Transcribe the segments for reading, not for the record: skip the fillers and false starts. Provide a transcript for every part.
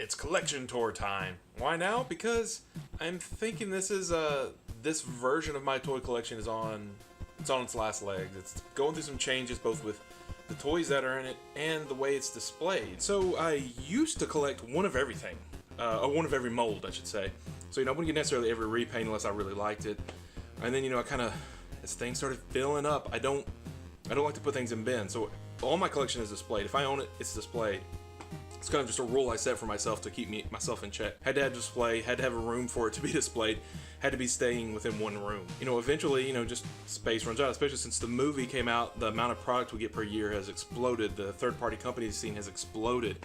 It's collection tour time. Why now? Because I'm thinking this version of my toy collection is on its last legs. It's going through some changes, both with the toys that are in it and the way it's displayed. So I used to collect one of everything, or one of every mold, I should say. So I wouldn't get necessarily every repaint unless I really liked it. And then I kind of, as things started filling up, I don't like to put things in bins. So all my collection is displayed. If I own it, it's displayed. It's kind of just a rule I set for myself to keep myself in check. Had to have display, had to have a room for it to be displayed, had to be staying within one room. Eventually, just space runs out, especially since the movie came out, the amount of product we get per year has exploded. The third-party company scene has exploded.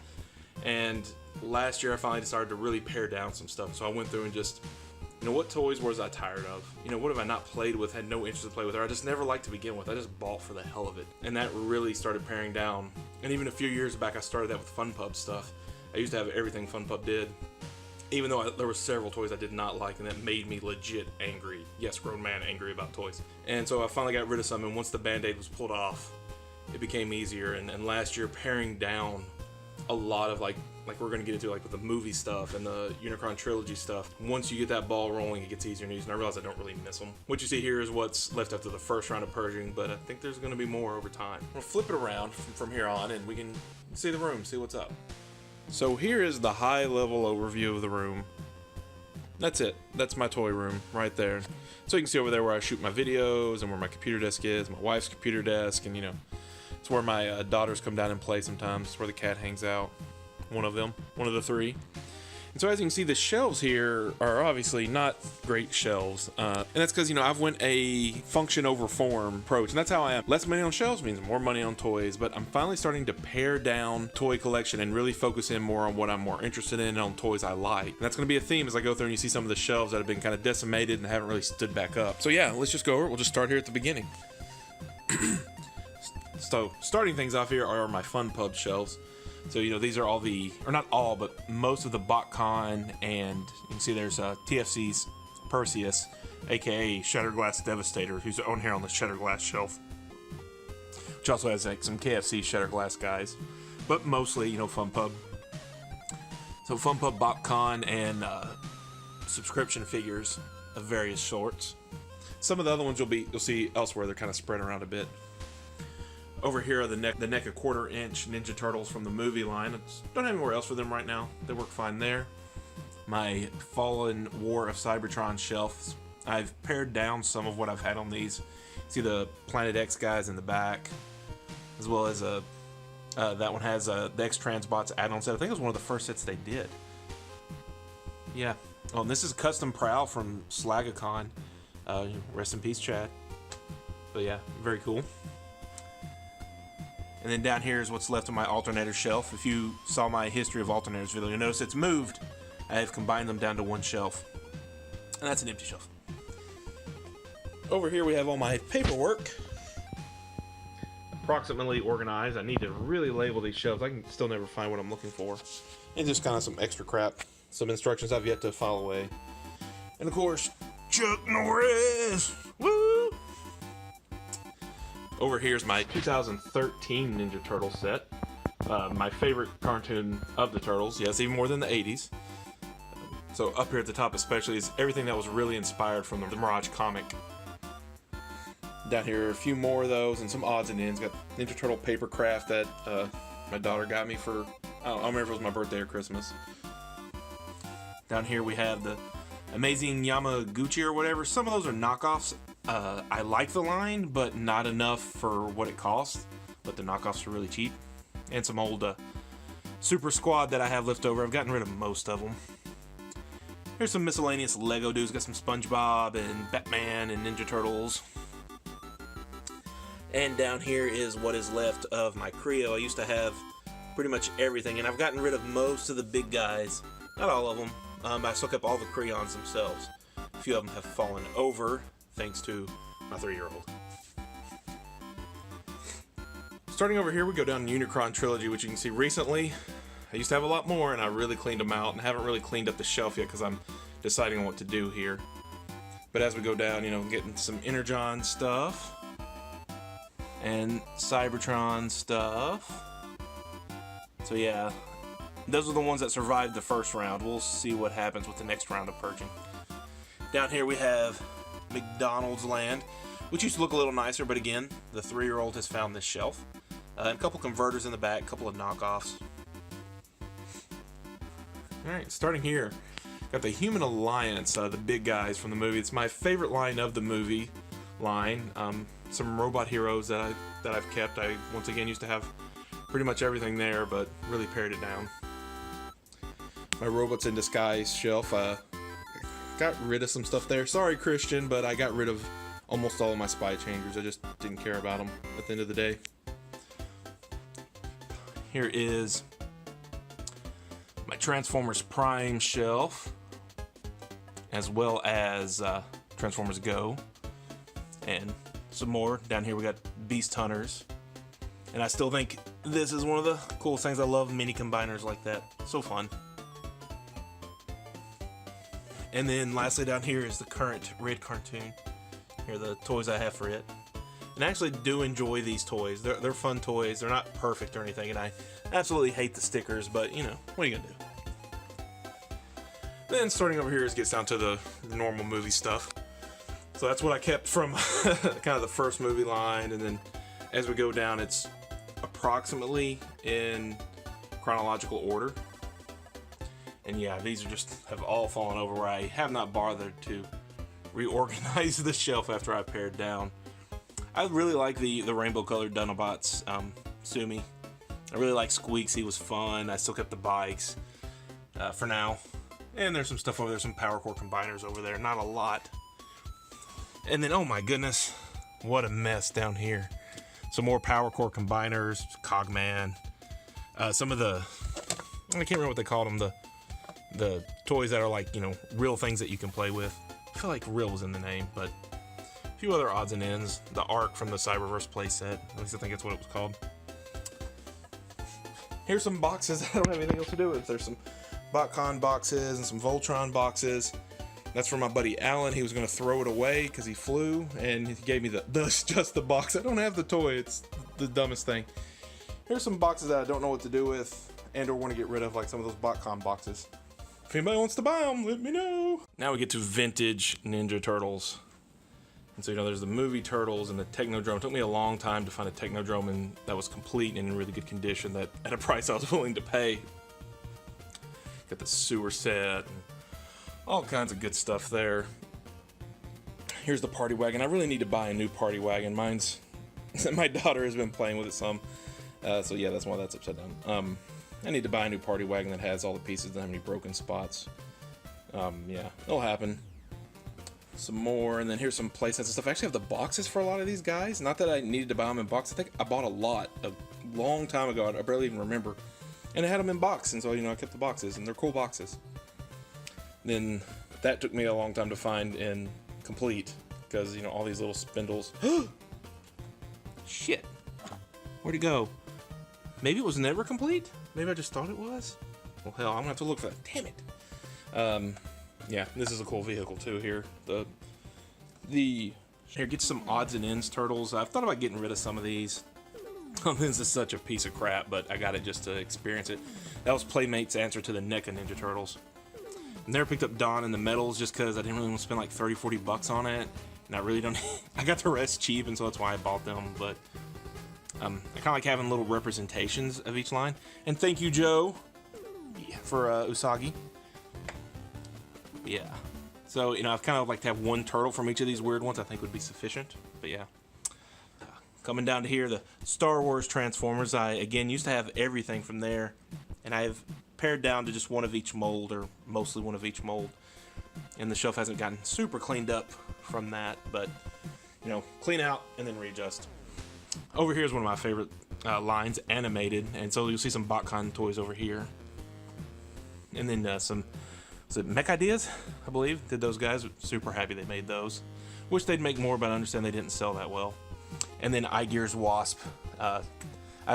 And last year I finally decided to really pare down some stuff. So I went through and just, what toys was I tired of? What have I not played with, had no interest to play with, or I just never liked to begin with. I just bought for the hell of it. And that really started paring down. And even a few years back, I started that with FunPub stuff. I used to have everything FunPub did, even though there were several toys I did not like, and that made me legit angry. Yes, grown man angry about toys. And so I finally got rid of some, and once the Band-Aid was pulled off, it became easier. And last year, paring down a lot of like we're going to get into, like with the movie stuff and the Unicron trilogy stuff. Once you get that ball rolling, it gets easier to use, and I realize I don't really miss them. What you see here is what's left after the first round of purging, but I think there's going to be more over time. We'll flip it around from here on, and we can see the room, see what's up. So here is the high-level overview of the room. That's it. That's my toy room right there. So you can see over there where I shoot my videos and where my computer desk is, my wife's computer desk, and it's where my daughters come down and play sometimes. It's where the cat hangs out. One of the three. And so as you can see, the shelves here are obviously not great shelves. And that's because, I've went a function over form approach, and that's how I am. Less money on shelves means more money on toys, but I'm finally starting to pare down toy collection and really focus in more on what I'm more interested in and on toys I like. And that's going to be a theme as I go through and you see some of the shelves that have been kind of decimated and haven't really stood back up. So yeah, let's just go over it. We'll just start here at the beginning. So starting things off here are my FunPub shelves. So, these are all or not all, but most of the BotCon, and you can see there's TFC's Perseus, aka Shatterglass Devastator, who's on here on the Shatterglass shelf. Which also has like some KFC Shatterglass guys, but mostly, FunPub. So FunPub, BotCon, and subscription figures of various sorts. Some of the other ones you'll see elsewhere, they're kind of spread around a bit. Over here are the neck 1/4 inch Ninja Turtles from the movie line. I don't have anywhere else for them right now. They work fine there. My Fallen War of Cybertron shelves. I've pared down some of what I've had on these. See the Planet X guys in the back, as well as that one has the X Transbots add-on set. I think it was one of the first sets they did. Yeah. Oh, and this is Custom Prowl from Slagacon. Rest in peace, Chad. But yeah, very cool. And then down here is what's left of my alternator shelf. If you saw my history of alternators video, you'll notice it's moved. I have combined them down to one shelf. And that's an empty shelf. Over here we have all my paperwork. Approximately organized. I need to really label these shelves. I can still never find what I'm looking for. And just kind of some extra crap. Some instructions I've yet to file away. And of course, Chuck Norris! Woo! Over here is my 2013 Ninja Turtle set. My favorite cartoon of the Turtles. Yes, even more than the 80s. So up here at the top especially is everything that was really inspired from the Mirage comic. Down here are a few more of those and some odds and ends. Got Ninja Turtle paper craft that my daughter got me for, I don't remember if it was my birthday or Christmas. Down here we have the Amazing Yamaguchi or whatever. Some of those are knockoffs. I like the line, but not enough for what it costs. But the knockoffs are really cheap. And some old Super Squad that I have left over. I've gotten rid of most of them. Here's some miscellaneous Lego dudes. Got some SpongeBob and Batman and Ninja Turtles. And down here is what is left of my Creo. I used to have pretty much everything, and I've gotten rid of most of the big guys. Not all of them. I still kept all the Creons themselves. A few of them have fallen over, thanks to my 3-year-old. Starting over here, we go down to Unicron Trilogy, which you can see recently. I used to have a lot more, and I really cleaned them out, and haven't really cleaned up the shelf yet because I'm deciding on what to do here. But as we go down, getting some Energon stuff, and Cybertron stuff. So yeah, those are the ones that survived the first round. We'll see what happens with the next round of purging. Down here we have McDonald's Land, which used to look a little nicer, but again, the 3-year-old has found this shelf. And a couple converters in the back, a couple of knockoffs. Alright, starting here, got the Human Alliance, the big guys from the movie. It's my favorite line of the movie line. Some robot heroes that I've kept. I once again used to have pretty much everything there, but really pared it down. My Robots in Disguise shelf, got rid of some stuff there. Sorry, Christian, but I got rid of almost all of my Spy Changers. I just didn't care about them at the end of the day. Here is my Transformers Prime shelf, as well as Transformers Go, and some more. Down here we got Beast Hunters, and I still think this is one of the coolest things. I love mini combiners like that. So fun. And then lastly down here is the current Red cartoon. Here are the toys I have for it. And I actually do enjoy these toys. They're fun toys. They're not perfect or anything, and I absolutely hate the stickers, but you know, what are you gonna do? Then starting over here gets down to the normal movie stuff. So that's what I kept from kind of the first movie line, and then as we go down, it's approximately in chronological order. And yeah, these are just have all fallen over where I have not bothered to reorganize the shelf after I pared down. I really like the rainbow colored Dinobots. Sue me. I really like Squeaks. He was fun. I still kept the bikes for now. And there's some stuff over there, some Power Core combiners over there. Not a lot. And then, oh my goodness, what a mess down here. Some more Power Core combiners, Cogman. Some of the, I can't remember what they called them, the toys that are like, you know, real things that you can play with. I feel like real was in the name, but a few other odds and ends. The Ark from the Cyberverse playset, at least I think that's what it was called. Here's some boxes I don't have anything else to do with. There's some BotCon boxes and some Voltron boxes. That's from my buddy Alan. He was going to throw it away because he flew, and he gave me just the box. I don't have the toy. It's the dumbest thing. Here's some boxes that I don't know what to do with and or want to get rid of, like some of those BotCon boxes. If anybody wants to buy them, let me know. Now we get to vintage Ninja Turtles. And so, you know, there's the movie Turtles and the Technodrome. It took me a long time to find a Technodrome that was complete and in really good condition, that at a price I was willing to pay. Got the sewer set and all kinds of good stuff there. Here's the party wagon. I really need to buy a new party wagon. Mine's my daughter has been playing with it some. So yeah, that's why that's upside down. I need to buy a new party wagon that has all the pieces, doesn't have any broken spots. Yeah, it'll happen. Some more, and then here's some playsets and stuff. I actually have the boxes for a lot of these guys. Not that I needed to buy them in box. I think I bought a lot a long time ago. I barely even remember. And I had them in box, and so, you know, I kept the boxes, and they're cool boxes. Then that took me a long time to find in complete, because, you know, all these little spindles. Shit. Where'd it go? Maybe it was never complete? Maybe I just thought it was? Well, hell, I'm gonna have to look for that. Damn it. Yeah, this is a cool vehicle too here. Here, get some odds and ends turtles. I've thought about getting rid of some of these. This is such a piece of crap, but I got it just to experience it. That was Playmate's answer to the NECA Ninja Turtles. Never picked up Dawn and the Metals just because I didn't really want to spend like 30-40 bucks on it. And I really don't. I got the rest cheap, and so that's why I bought them. But I kind of like having little representations of each line. And thank you, Joe, for Usagi. Yeah. So, you know, I've kind of like to have one turtle from each of these weird ones. I think would be sufficient. But yeah. Coming down to here, the Star Wars Transformers. I, again, used to have everything from there. And I've pared down to just one of each mold, or mostly one of each mold. And the shelf hasn't gotten super cleaned up from that. But, you know, clean out and then readjust. Over here is one of my favorite lines, animated. And so you'll see some BotCon toys over here. And then some... Is it Mech Ideas, I believe, did those guys. Super happy they made those. Wish they'd make more, but I understand they didn't sell that well. And then iGear's Wasp. I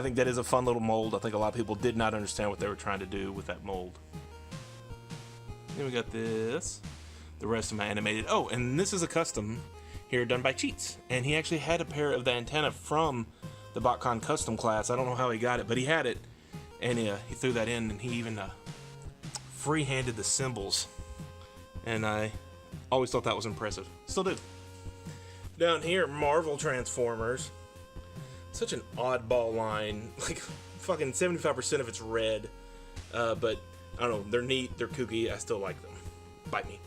think that is a fun little mold. I think a lot of people did not understand what they were trying to do with that mold. Then we got this. The rest of my animated. Oh, and this is a custom here done by Cheats. And he actually had a pair of the antenna from the BotCon custom class. I don't know how he got it, but he had it. and he threw that in, and he even free-handed the cymbals, and I always thought that was impressive. Still do. Down here, Marvel Transformers. Such an oddball line. Like, fucking 75% of it's red. But, I don't know, they're neat, they're kooky, I still like them. Bite me.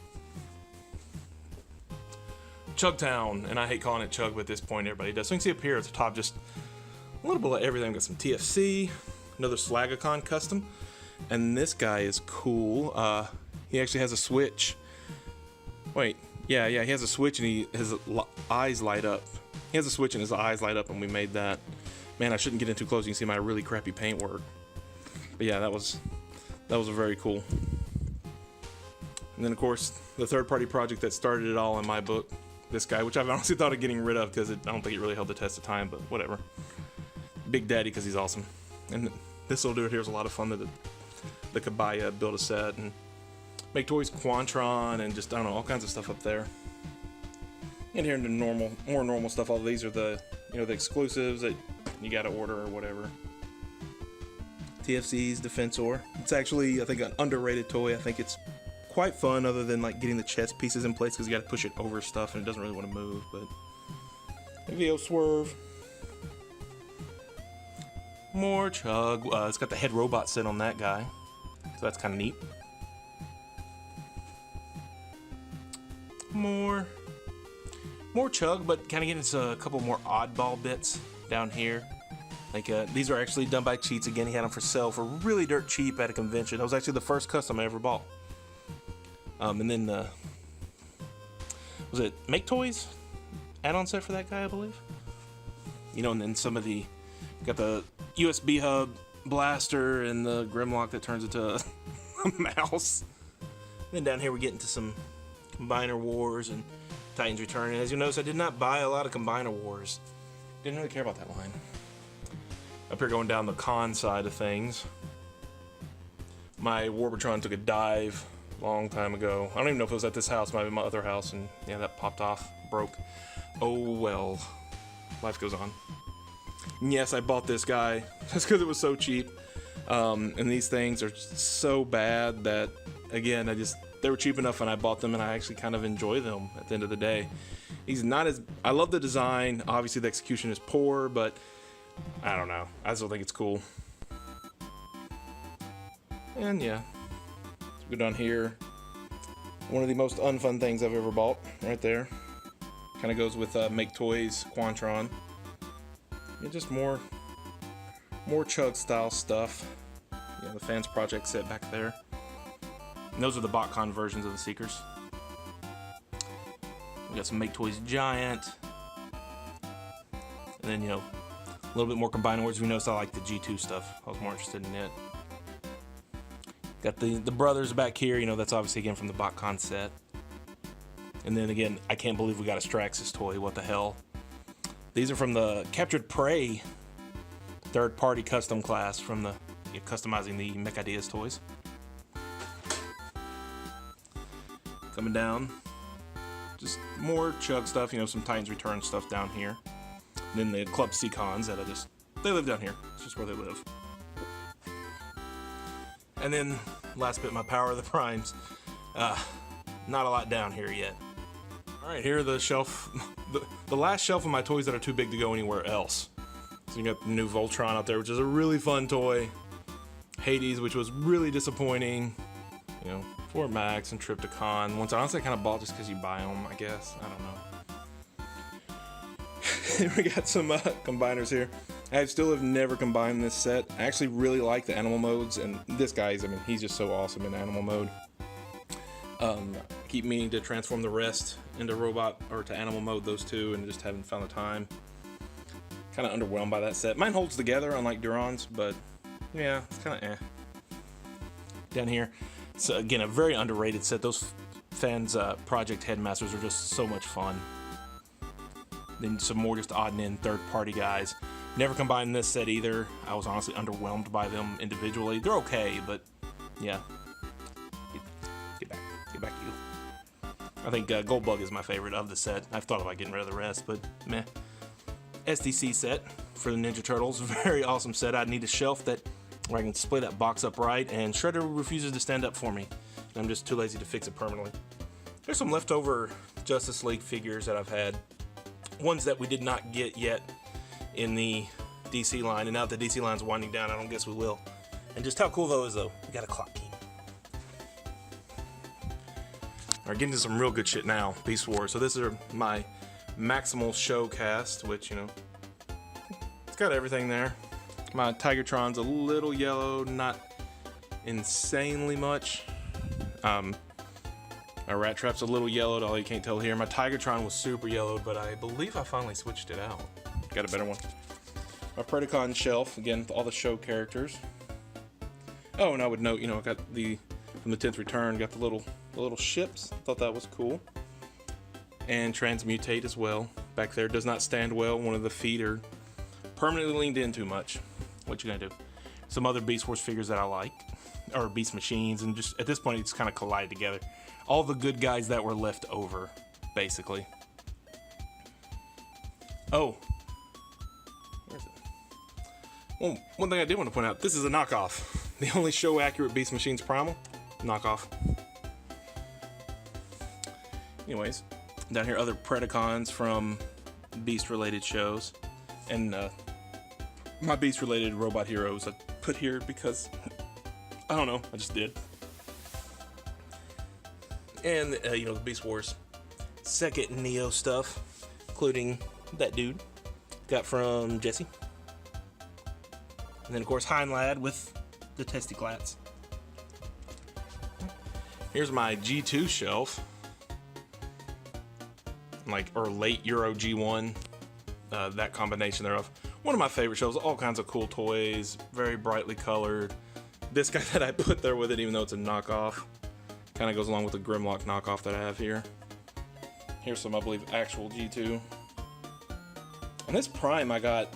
Chugtown, and I hate calling it Chug, but at this point everybody does. So you can see up here at the top just a little bit of everything. Got some TFC, another Slagacon custom, and this guy is cool. He actually has a switch. Wait, yeah, he has a switch and his eyes light up. He has a switch and his eyes light up, and we made that. Man, I shouldn't get in too close. You can see my really crappy paint work. But yeah, that was very cool. And then of course the third-party project that started it all in my book. This guy, which I've honestly thought of getting rid of because I don't think it really held the test of time, but whatever. Big Daddy, because he's awesome. And this little dude here is a lot of fun. The Kabaya build a set and make toys, Quantron, and just, I don't know, all kinds of stuff up there. And here in the more normal stuff, all of these are the, the exclusives that you gotta order or whatever. TFC's Defensor. It's actually, I think, an underrated toy. I think it's quite fun, other than like getting the chest pieces in place because you got to push it over stuff and it doesn't really want to move. But VO Swerve, more Chug. It's got the head robot set on that guy, so that's kind of neat. More Chug, but kind of getting into a couple more oddball bits down here. Like these are actually done by Cheats again. He had them for sale for really dirt cheap at a convention. That was actually the first custom I ever bought. And then, was it Make Toys? Add-on set for that guy, I believe. And then some of got the USB hub blaster and the Grimlock that turns into a mouse. And then down here we get into some Combiner Wars and Titans Return. And as you notice, I did not buy a lot of Combiner Wars. Didn't really care about that line. Up here going down the con side of things. My Warbotron took a dive long time ago. I don't even know if it was at this house, might be my other house, and yeah, that popped off, broke. Oh well, life goes on. And yes, I bought this guy just because it was so cheap. And these things are so bad that, again, they were cheap enough and I bought them, and I actually kind of enjoy them at the end of the day. I love the design. Obviously the execution is poor, but I don't know. I still think it's cool. And yeah. Go down here. One of the most unfun things I've ever bought, right there. Kind of goes with Make Toys, Quantron. Yeah, just more Chug style stuff. Yeah, the Fans Project set back there. And those are the BotCon versions of the Seekers. We got some Make Toys Giant. And then, a little bit more Combiner Wars. We noticed I like the G2 stuff. I was more interested in it. Got the brothers back here, that's obviously again from the BotCon set. And then again, I can't believe we got a Straxus toy, what the hell. These are from the Captured Prey third-party custom class from the customizing the Mech Ideas toys. Coming down, just more Chug stuff, some Titans Return stuff down here. And then the Club Seacons that they live down here. It's just where they live. And then, last bit, my Power of the Primes. Not a lot down here yet. Alright, here are the shelf, the last shelf of my toys that are too big to go anywhere else. So you got the new Voltron out there, which is a really fun toy. Hades, which was really disappointing. Fort Max and Triptychon. Once honestly I kind of bought just because you buy them, I guess. I don't know. We got some combiners here. I still have never combined this set. I actually really like the animal modes, and this guy's, he's just so awesome in animal mode. I keep meaning to transform the rest into robot or to animal mode, those two, and just haven't found the time. Kind of underwhelmed by that set. Mine holds together, unlike Duron's, but yeah, it's kind of eh. Down here, so again, a very underrated set. Those Fans Project Headmasters are just so much fun. Then some more just odd and end third-party guys. Never combined this set either. I was honestly underwhelmed by them individually. They're okay, but yeah. Get back to you. I think Goldbug is my favorite of the set. I've thought about getting rid of the rest, but meh. SDC set for the Ninja Turtles. Very awesome set. I'd need a shelf that where I can display that box upright, and Shredder refuses to stand up for me. And I'm just too lazy to fix it permanently. There's some leftover Justice League figures that I've had. Ones that we did not get yet in the DC line, and now that the DC line's winding down, I don't guess we will. And just how cool though is though, we got a clock key. Alright, getting to some real good shit now, Beast Wars. So this is my Maximal show cast, which, you know, it's got everything there. My Tigertron's a little yellow, not insanely much. My Rat Trap's a little yellowed, although you can't tell here. My Tigertron was super yellowed, but I believe I finally switched it out. Got a better one. My Predacon shelf, again, all the show characters. Oh, and I would note, you know, I got the, from the 10th Return, got the little ships. Thought that was cool. And Transmutate as well. Back there, does not stand well. One of the feet are permanently leaned in too much. What you gonna do? Some other Beast Wars figures that I like, or Beast Machines, and just at this point, it's kind of collided together. All the good guys that were left over, basically. Oh. Where is it? Well, one thing I did want to point out, this is a knockoff. The only show-accurate Beast Machines Primal, knockoff. Anyways, down here, other Predacons from Beast-related shows. And my Beast-related robot heroes I put here because, I don't know, I just did. And, you know, the Beast Wars second Neo stuff, including that dude, got from Jesse. And then, of course, Heinlad with the Testiclats. Here's my G2 shelf. Like, or late Euro G1, that combination thereof. One of my favorite shelves, all kinds of cool toys, very brightly colored. This guy that I put there with it, even though it's a knockoff, kind of goes along with the Grimlock knockoff that I have here. Here's some, I believe, actual G2. And this Prime I got,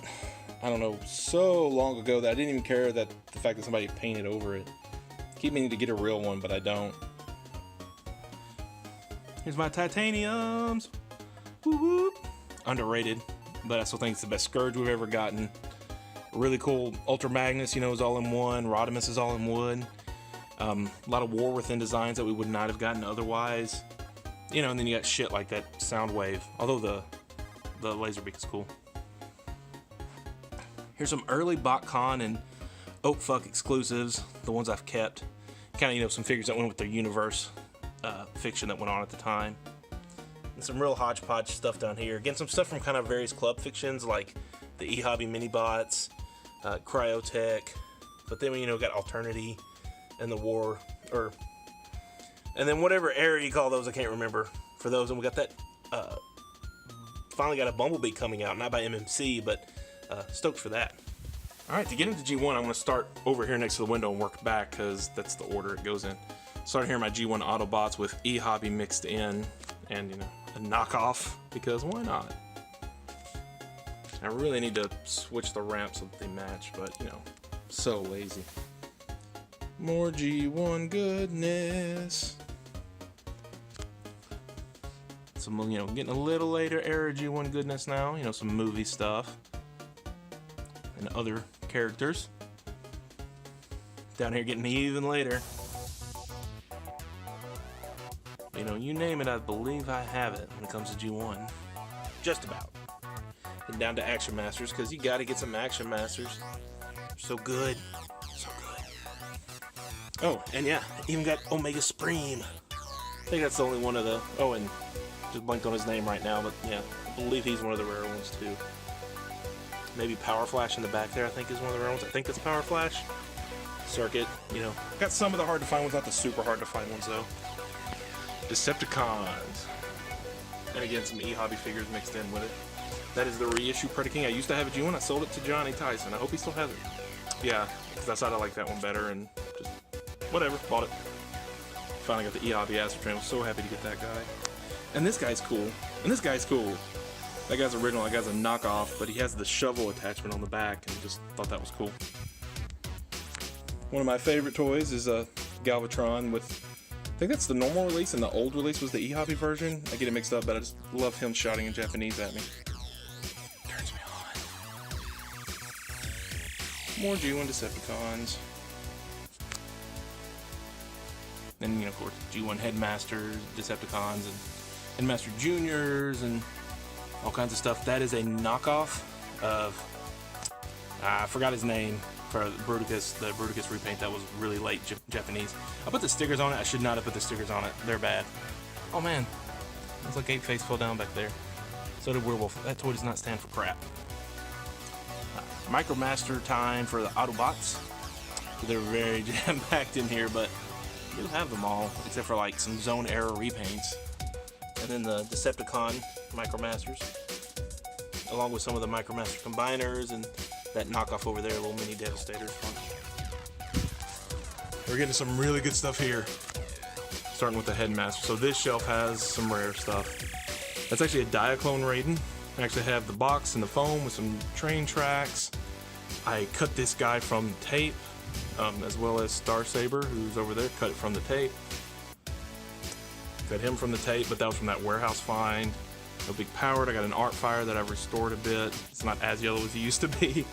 I don't know, so long ago that I didn't even care that the fact that somebody painted over it. Keep meaning to get a real one, but I don't. Here's my Titaniums. Woo woo. Underrated, but I still think it's the best Scourge we've ever gotten. Really cool Ultra Magnus, you know, is all in one. Rodimus is all in wood. A lot of War Within designs that we would not have gotten otherwise. You know, and then you got shit like that Soundwave. Although the Laserbeak is cool. Here's some early BotCon and Oakfuck exclusives, the ones I've kept. Kind of, you know, some figures that went with their universe fiction that went on at the time. And some real hodgepodge stuff down here. Again, some stuff from kind of various club fictions like the E-Hobby Mini-Bots, Cryotech. But then, you know, got Alternity and the War, and then whatever era you call those, I can't remember for those. And we got that, finally got a Bumblebee coming out, not by MMC, but stoked for that. All right, to get into G1, I'm going to start over here next to the window and work back because that's the order it goes in. Start here in my G1 Autobots with E-Hobby mixed in, and, you know, a knockoff, because why not? I really need to switch the ramps so that they match, but, you know, so lazy. More G1 goodness. Some, you know, getting a little later era G1 goodness now. You know, some movie stuff. And other characters. Down here getting even later. You know, you name it, I believe I have it when it comes to G1. Just about. And down to Action Masters, because you gotta get some Action Masters. So good. So good. Oh, and yeah, even got Omega Supreme. I think that's the only one of the... Oh, and just blanked on his name right now, but yeah, I believe he's one of the rare ones too. Maybe Power Flash in the back there, I think, is one of the rare ones. I think that's Power Flash. Circuit, you know. Got some of the hard to find ones, not the super hard to find ones though. Decepticons. And again, some E-Hobby figures mixed in with it. That is the reissue Predaking. I used to have a G1. I sold it to Johnny Tyson. I hope he still has it. Yeah, because I thought I liked that one better, and just whatever, bought it. Finally got the E-Hobby Astro Train. I was so happy to get that guy. And this guy's cool. And this guy's cool. That guy's original. That guy's a knockoff, but he has the shovel attachment on the back, and just thought that was cool. One of my favorite toys is a Galvatron with, I think that's the normal release, and the old release was the E-Hobby version. I get it mixed up, but I just love him shouting in Japanese at me. Turns me on. More G1 Decepticons. And, you know, of course, G1 Headmasters, Decepticons, and Headmaster Juniors, and all kinds of stuff. That is a knockoff of, I forgot his name, for Bruticus, the Bruticus repaint that was really late Japanese. I put the stickers on it. I should not have put the stickers on it. They're bad. Oh man, looks like Ape Face fell down back there. So did Werewolf. That toy does not stand for crap. Micromaster time for the Autobots. They're very jam-packed in here, but you do have them all, except for like some Zone Era repaints. And then the Decepticon Micromasters, along with some of the Micromaster Combiners and that knockoff over there, little mini Devastators. We're getting some really good stuff here. Starting with the Headmaster. So this shelf has some rare stuff. That's actually a Diaclone Raiden. I actually have the box and the foam with some train tracks. I cut this guy from tape, as well as Star Saber, who's over there. Cut it from the tape. Got him from the tape, but that was from that warehouse find. No big powered. I got an Art Fire that I've restored a bit. It's not as yellow as it used to be.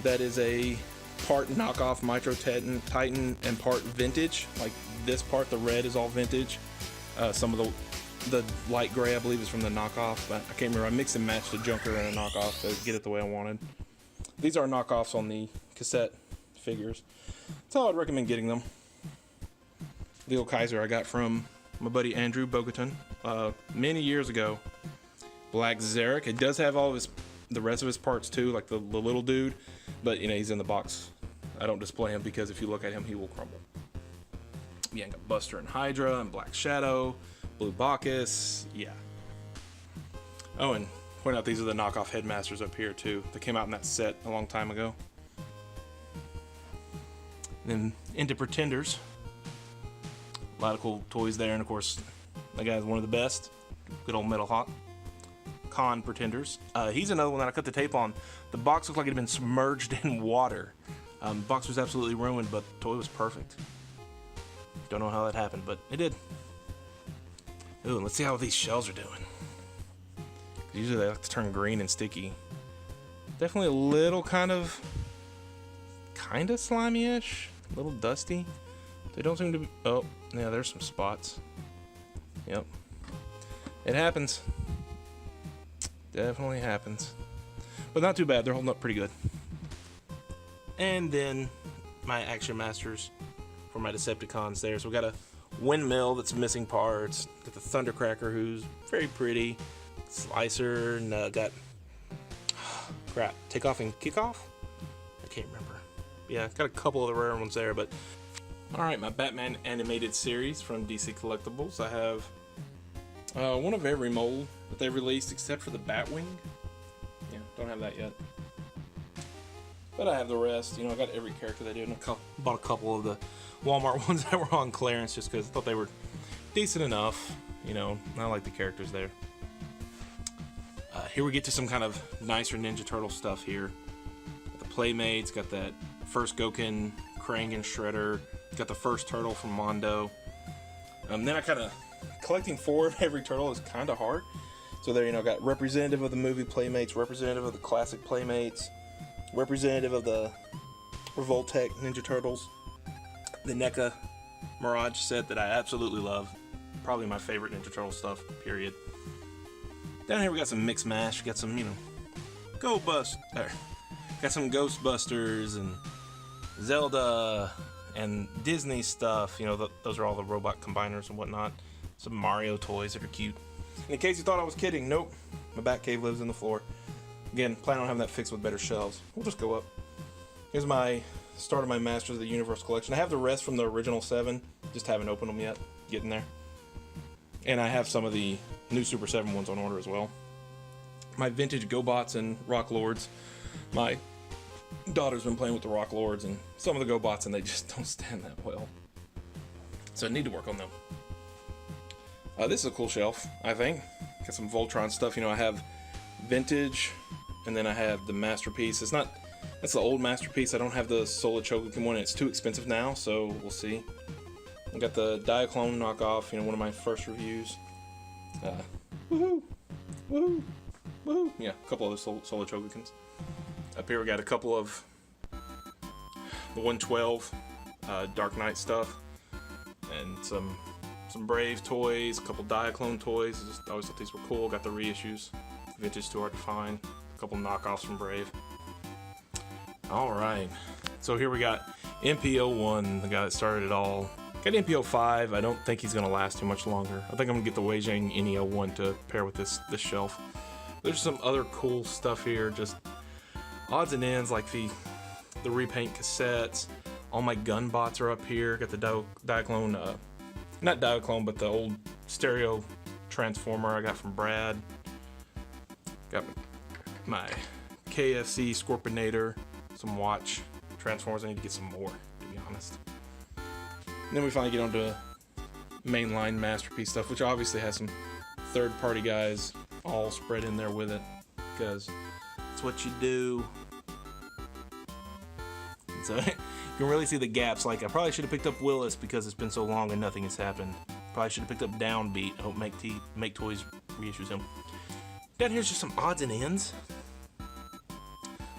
That is a part knockoff Mitro Titan and part vintage. Like this part, the red is all vintage. Some of the light gray, I believe, is from the knockoff, but I can't remember. I mixed and matched a junker and a knockoff to get it the way I wanted. These are knockoffs on the cassette figures. That's how I'd recommend getting them. The old Kaiser I got from my buddy Andrew Bogaton many years ago. Black Zarek. It does have all of the rest of his parts too, like the little dude, but you know, he's in the box. I don't display him because if you look at him, he will crumble. Yeah, I got Buster and Hydra and Black Shadow, Blue Bacchus, yeah. Oh, and point out these are the knockoff Headmasters up here too. They came out in that set a long time ago. Then into Pretenders. A lot of cool toys there, and of course, that guy's one of the best. Good old Metal Hawk. Con Pretenders. He's another one that I cut the tape on. The box looked like it had been submerged in water. The box was absolutely ruined, but the toy was perfect. Don't know how that happened, but it did. Ooh, and let's see how these shells are doing. Usually they like to turn green and sticky. Definitely a little kind of slimy-ish. A little dusty. They don't seem to be... Oh, yeah, there's some spots. Yep. It happens. Definitely happens. But not too bad. They're holding up pretty good. And then my Action Masters for my Decepticons there. So we got a Windmill that's missing parts. Got the Thundercracker, who's very pretty. Slicer, and got... crap. Takeoff and Kickoff? I can't remember. Yeah, got a couple of the rare ones there, but... Alright, my Batman animated series from DC Collectibles. I have one of every mold that they released except for the Batwing. Yeah, don't have that yet. But I have the rest. You know, I got every character they did. And I bought a couple of the Walmart ones that were on clearance just because I thought they were decent enough. You know, I like the characters there. Here we get to some kind of nicer Ninja Turtle stuff here. Got the Playmates, got that first Goken, Krang, and Shredder. Got the first turtle from Mondo. Then I kind of... Collecting 4 of every turtle is kind of hard. So there, you know, got representative of the movie Playmates, representative of the classic Playmates, representative of the Revoltech Ninja Turtles, the NECA Mirage set that I absolutely love. Probably my favorite Ninja Turtle stuff, period. Down here we got some Mix Mash, got some, you know, got some Ghostbusters and Zelda and Disney stuff. You know, those are all the robot combiners and whatnot. Some Mario toys that are cute. And in case you thought I was kidding, nope. My Batcave lives in the floor. Again, plan on having that fixed with better shelves. We'll just go up. Here's my start of my Masters of the Universe collection. I have the rest from the original 7. Just haven't opened them yet. Getting there. And I have some of the new Super 7 ones on order as well. My vintage GoBots and Rock Lords. My daughter's been playing with the Rock Lords and some of the GoBots, and they just don't stand that well. So I need to work on them. This is a cool shelf, I think. Got some Voltron stuff. You know, I have vintage, and then I have the Masterpiece. That's the old Masterpiece. I don't have the Solar Chogokin one. It's too expensive now, so we'll see. I got the Diaclone knockoff, you know, one of my first reviews. Woohoo! Woohoo! Woohoo! Yeah, a couple of Solar Chogukins. Up here we got a couple of the 112 Dark Knight stuff, and some Brave toys, a couple Diaclone toys. I always thought these were cool. Got the reissues. Vintage too hard to find. A couple knockoffs from Brave. Alright, so here we got MP01, the guy that started it all. Got MP05. I don't think he's going to last too much longer. I think I'm going to get the Weijing NE01 to pair with this shelf. There's some other cool stuff here, just odds and ends like the repaint cassettes. All my gun bots are up here. Got the Diaclone, not Diaclone, but the old stereo transformer I got from Brad. Got my KFC Scorpionator, some watch transformers. I need to get some more, to be honest. And then we finally get onto mainline Masterpiece stuff, which obviously has some third-party guys all spread in there with it, because it's what you do. And so you can really see the gaps. Like, I probably should have picked up Willis because it's been so long and nothing has happened. Probably should have picked up Downbeat. I hope Make Toys reissues him. Down here's just some odds and ends.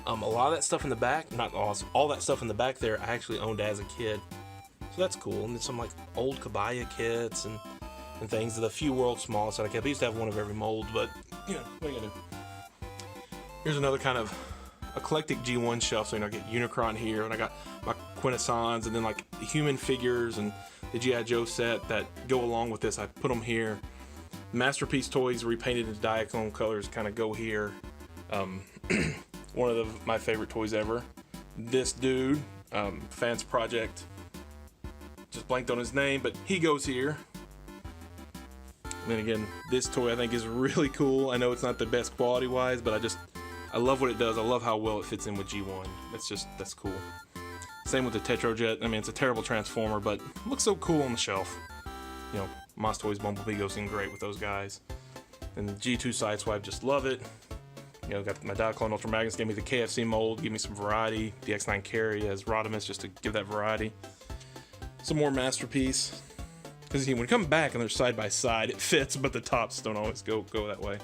A lot of that stuff in the back, not all that stuff in the back there, I actually owned as a kid. So that's cool. And then some like old Kabaya kits and things. The few World Small that I kept. I used to have one of every mold, but you know, what are you gonna do? Here's another kind of eclectic G1 shelf. So you know, I get Unicron here, and I got my Quintessons, and then like the human figures and the G.I. Joe set that go along with this. I put them here. Masterpiece toys repainted in Diaclone colors kind of go here. One of my favorite toys ever. This dude, Fans Project. Just blanked on his name, but he goes here. And then again, this toy I think is really cool. I know it's not the best quality wise, but I love what it does. I love how well it fits in with G1. That's cool. Same with the Tetrojet. I mean, it's a terrible transformer, but it looks so cool on the shelf. You know, Moss Toys Bumblebee goes in great with those guys. And the G2 Sideswipe, just love it. You know, got my Diaclone Ultra Magnus, gave me the KFC mold, give me some variety. The X9 Carry as Rodimus just to give that variety. Some more Masterpiece. Because when you come back and they're side by side, it fits, but the tops don't always go that way.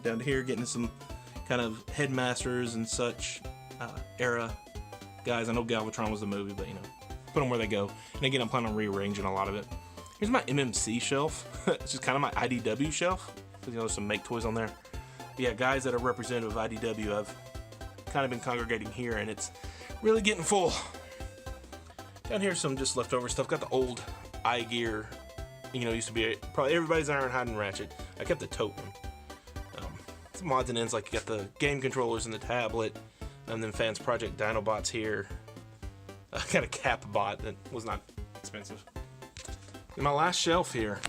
Down here, getting some kind of Headmasters and such era guys. I know Galvatron was the movie, but you know, put them where they go. And again, I'm planning on rearranging a lot of it. Here's my MMC shelf. It's just kind of my IDW shelf. You know, there's some Make Toys on there. But yeah, guys that are representative of IDW, I've kind of been congregating here, and it's really getting full. Down here, some just leftover stuff. Got the old iGear. You know, used to be probably everybody's Ironhide and Ratchet. I kept the tote one. Some odds and ends, like you got the game controllers and the tablet, and then Fans Project Dinobots here. I got a Cap bot that was not expensive. In my last shelf here,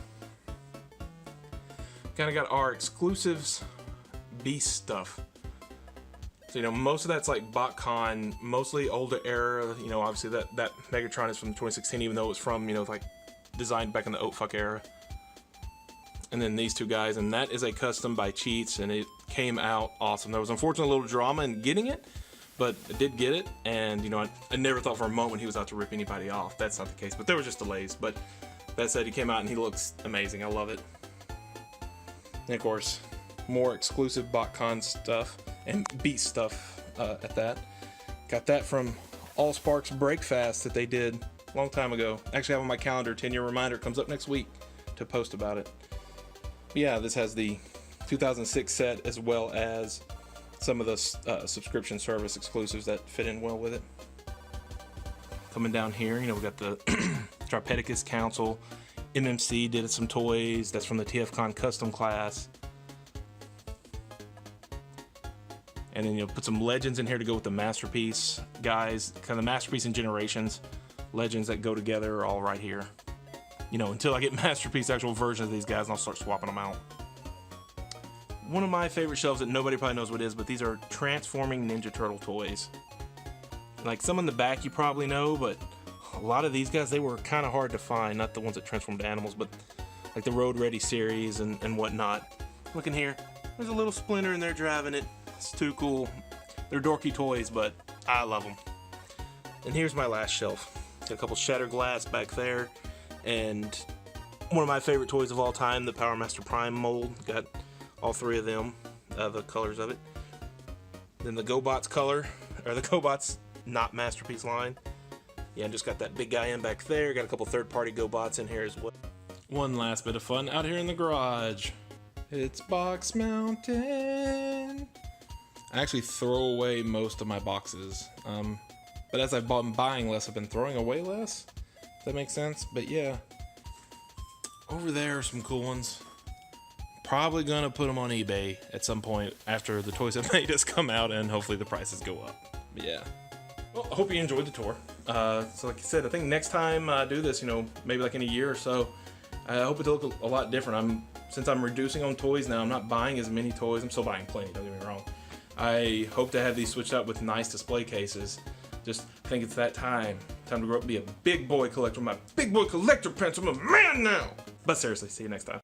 kind of got our exclusives Beast stuff. So, you know, most of that's like BotCon, mostly older era. You know, obviously that Megatron is from 2016, even though it was from, you know, like designed back in the Oatfuck era. And then these two guys, and that is a custom by Cheats, and it came out awesome. There was unfortunately a little drama in getting it, but I did get it, and you know, I never thought for a moment he was out to rip anybody off. That's not the case, but there was just delays. But that said, he came out and he looks amazing. I love it. And of course, more exclusive BotCon stuff and Beat stuff at that. Got that from Allsparks Breakfast that they did a long time ago. Actually, I have on my calendar, 10-year reminder, comes up next week to post about it. Yeah, this has the 2006 set as well as some of the subscription service exclusives that fit in well with it. Coming down here, you know, we got the Starpedicus Council. MMC did some toys. That's from the TFCon custom class. And then, you know, put some Legends in here to go with the Masterpiece guys. Kind of Masterpiece and Generations. Legends that go together are all right here. You know, until I get Masterpiece actual versions of these guys, and I'll start swapping them out. One of my favorite shelves that nobody probably knows what it is, but these are Transforming Ninja Turtle toys. Like some in the back you probably know, but a lot of these guys, they were kind of hard to find. Not the ones that transformed to animals, but like the Road Ready series and whatnot. Look in here, there's a little Splinter in there driving it. It's too cool. They're dorky toys, but I love them. And here's my last shelf. Got a couple Shattered Glass back there. And One of my favorite toys of all time, the Power Master Prime mold. Got all three of them, the colors of it. Then the GoBots color, or the GoBots not Masterpiece line. Yeah, just got that big guy in back there. Got a couple third-party GoBots in here as well. One last bit of fun out here in the garage. It's box mountain. I actually throw away most of my boxes. But as I've been buying less, I've been throwing away less. Does that make sense? But yeah. Over there are some cool ones. Probably gonna put them on eBay at some point after the Toys That Made Us come out and hopefully the prices go up. But yeah. Well, I hope you enjoyed the tour. So like I said, I think next time I do this, maybe like in a year or so, I hope it to look a lot different. Since I'm reducing on toys now, I'm not buying as many toys. I'm still buying plenty, don't get me wrong. I hope to have these switched out with nice display cases. Just think it's that time. Time to grow up and be a big boy collector. My big boy collector pants. I'm a man now. But seriously, see you next time.